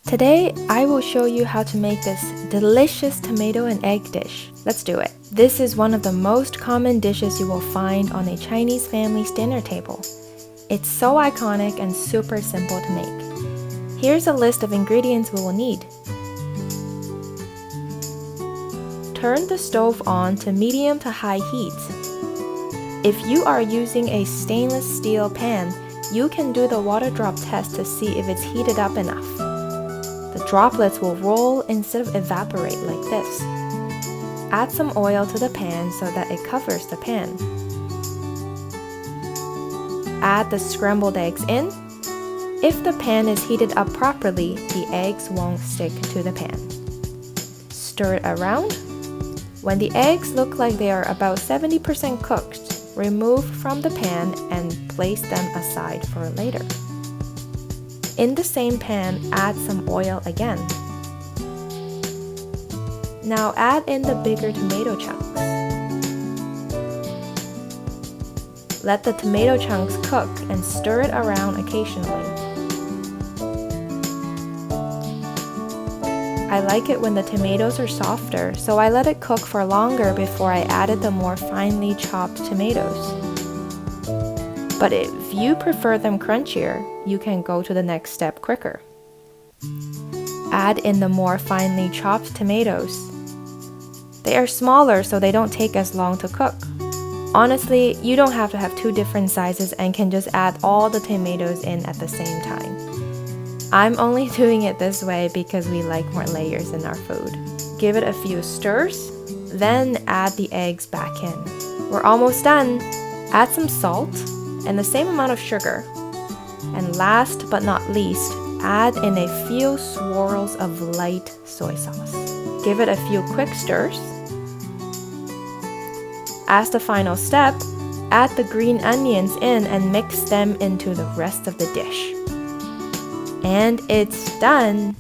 Today, I will show you how to make this delicious tomato and egg dish. Let's do it. This is one of the most common dishes you will find on a Chinese family's dinner table. It's so iconic and super simple to make. Here's a list of ingredients we will need. Turn the stove on to medium to high heat. If you are using a stainless steel pan, you can do the water drop test to see if it's heated up enough. The droplets will roll instead of evaporate like this. Add some oil to the pan so that it covers the pan. Add the scrambled eggs in. If the pan is heated up properly, the eggs won't stick to the pan. Stir it around. When the eggs look like they are about 70% cooked, remove from the pan and place them aside for later. In the same pan, add some oil again. Now add in the bigger tomato chunks. Let the tomato chunks cook and stir it around occasionally. I like it when the tomatoes are softer, so I let it cook for longer before I added the more finely chopped tomatoes. But if you prefer them crunchier, you can go to the next step quicker. Add in the more finely chopped tomatoes. They are smaller, so they don't take as long to cook. Honestly, you don't have to have two different sizes and can just add all the tomatoes in at the same time. I'm only doing it this way because we like more layers in our food. Give it a few stirs, then add the eggs back in. We're almost done. Add some salt and the same amount of sugar. And last but not least, add in a few swirls of light soy sauce. Give it a few quick stirs. As the final step, add the green onions in and mix them into the rest of the dish. And it's done!